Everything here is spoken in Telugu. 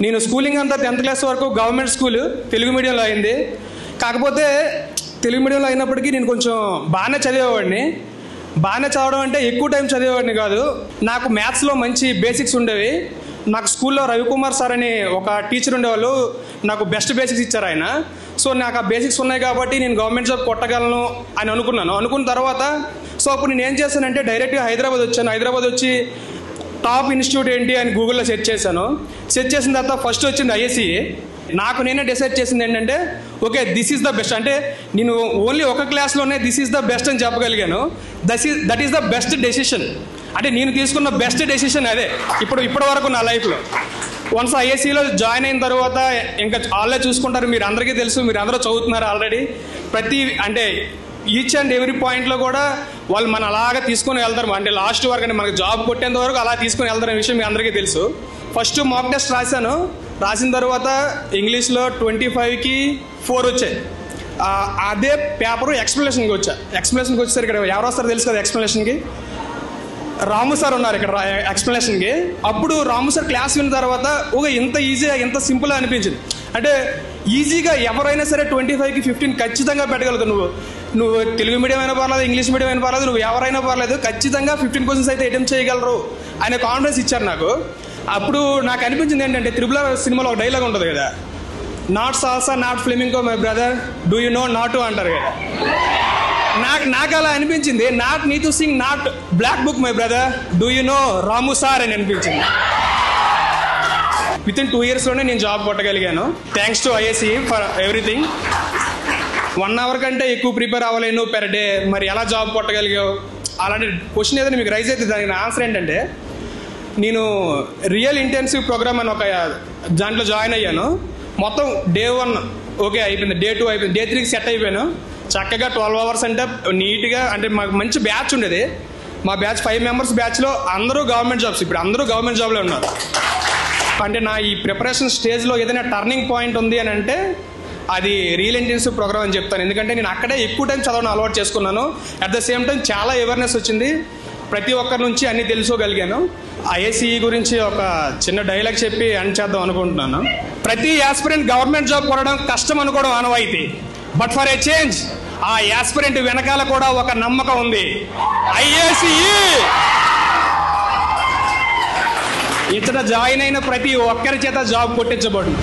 నేను స్కూలింగ్ అంతా 10th క్లాస్ వరకు గవర్నమెంట్ స్కూల్ తెలుగు మీడియంలో అయింది. కాకపోతే తెలుగు మీడియంలో అయినప్పటికీ నేను కొంచెం బాగానే చదివేవాడిని. బాగానే చదవడం అంటే ఎక్కువ టైం చదివేవాడిని కాదు. నాకు మ్యాథ్స్లో మంచి బేసిక్స్ ఉండేవి. నాకు స్కూల్లో రవికుమార్ సార్ అని ఒక టీచర్ ఉండేవాళ్ళు. నాకు బెస్ట్ బేసిక్స్ ఇచ్చారు ఆయన. సో నాకు ఆ బేసిక్స్ ఉన్నాయి కాబట్టి నేను గవర్నమెంట్ జాబ్ కొట్టగలను అని అనుకున్న తర్వాత సో అప్పుడు నేను ఏం చేశానంటే డైరెక్ట్గా హైదరాబాద్ వచ్చాను. హైదరాబాద్ వచ్చి టాప్ ఇన్స్టిట్యూట్ ఏంటి అని గూగుల్లో సెర్చ్ చేశాను. సెర్చ్ చేసిన తర్వాత ఫస్ట్ వచ్చింది ఐఎస్సి. నాకు నేనే డిసైడ్ చేసింది ఏంటంటే okay this is the best. అంటే నేను ఓన్లీ ఒక క్లాస్లోనే దిస్ ఈజ్ ద బెస్ట్ అని చెప్పగలిగాను. That is the best decision. అంటే నేను తీసుకున్న బెస్ట్ డెసిషన్ అదే ఇప్పటి వరకు నా లైఫ్లో. వన్స్ ఐఎస్సిలో జాయిన్ అయిన తర్వాత ఇంకా వాళ్ళే చూసుకుంటారు. మీరు అందరికీ తెలుసు, మీరు అందరూ చదువుతున్నారు ఆల్రెడీ. అంటే ఈచ్ అండ్ ఎవ్రీ పాయింట్లో కూడా వాళ్ళు మన అలాగా తీసుకొని వెళ్తారు. అంటే లాస్ట్ వరకు అంటే మనకు జాబ్ కొట్టేంత వరకు అలా తీసుకొని వెళ్తారనే విషయం మీ అందరికీ తెలుసు. ఫస్ట్ మాక్ టెస్ట్ రాశాను. రాసిన తర్వాత ఇంగ్లీష్లో 25కి 4 వచ్చాయి. అదే పేపరు ఎక్స్ప్లెనేషన్కి వచ్చేసరికి ఇక్కడ ఎవరు వస్తారో తెలుసు కదా ఎక్స్ప్లెనేషన్కి, రాము సార్ ఉన్నారు ఇక్కడ ఎక్స్ప్లెనేషన్కి. అప్పుడు రాము సార్ క్లాస్ విన్న తర్వాత ఒక ఇంత ఈజీగా ఇంత సింపుల్ అనిపించింది. అంటే ఈజీగా ఎవరైనా సరే 25కి 15 ఖచ్చితంగా పెట్టగలుగుతావు. నువ్వు తెలుగు మీడియం అయినా పర్లేదు, ఇంగ్లీష్ మీడియం అయినా పర్లేదు, నువ్వు ఎవరైనా పర్లేదు, ఖచ్చితంగా 15 క్వశ్చన్స్ అయితే అటెంప్ట్ చేయగలరు అనే కాన్ఫిడెన్స్ ఇచ్చారు నాకు. అప్పుడు నాకు అనిపించింది ఏంటంటే త్రిబుల్ ఆర్ సినిమాలో ఒక డైలాగ్ ఉంటుంది కదా, not salsa not flamingo my brother do you know not అంటారు కదా. నాకు అలా అనిపించింది. Not knee to sing not black book my brother do you know Ramu sir అని అనిపించింది. విత్ ఇన్ 2 yearsలోనే నేను జాబ్ కొట్టగలిగాను. Thanks to ISC for everything. 1 hour కంటే ఎక్కువ ప్రిపేర్ అవ్వలేను పెర్ డే. మరి ఎలా జాబ్ కొట్టగలిగావు అలాంటి క్వశ్చన్ ఏదైనా మీకు రైజ్ అయితే దానికి ఆన్సర్ ఏంటంటే నేను రియల్ ఇంటెన్సివ్ ప్రోగ్రామ్ అని ఒక దాంట్లో జాయిన్ అయ్యాను. మొత్తం day 1 ఓకే అయిపోయింది, day 2 అయిపోయింది, day 3కి సెట్ అయిపోయాను. చక్కగా 12 hours అంటే నీట్గా. అంటే మాకు మంచి బ్యాచ్ ఉండేది. మా బ్యాచ్ 5 members బ్యాచ్లో అందరూ గవర్నమెంట్ జాబ్స్. ఇప్పుడు అందరూ గవర్నమెంట్ జాబ్లో ఉన్నారు. అంటే నా ఈ ప్రిపరేషన్ స్టేజ్లో ఏదైనా టర్నింగ్ పాయింట్ ఉంది అని అంటే అది రియల్ ఇంటెన్సివ్ ప్రోగ్రామ్ అని చెప్తాను. ఎందుకంటే నేను అక్కడే ఎక్కువ టైం చదవడం అలవాటు చేసుకున్నాను. అట్ ద సేమ్ టైం చాలా అవేర్నెస్ వచ్చింది. ప్రతి ఒక్కరి నుంచి అన్నీ తెలుసుకోగలిగాను. ఐఎస్సి గురించి ఒక చిన్న డైలాగ్ చెప్పి ఎండ్ చేద్దాం అనుకుంటున్నాను. ప్రతి యాస్పిరెంట్ గవర్నమెంట్ జాబ్ కొనడం కష్టం అనుకోవడం ఆనవాయితీ. బట్ ఫర్ ఏ చేంజ్ ఆ యాస్పిరెంట్ వెనకాల కూడా ఒక నమ్మకం ఉంది. ఐఎస్సి ఇతర జాయిన్ అయిన ప్రతి ఒక్కరి చేత జాబ్ కొట్టించబడును.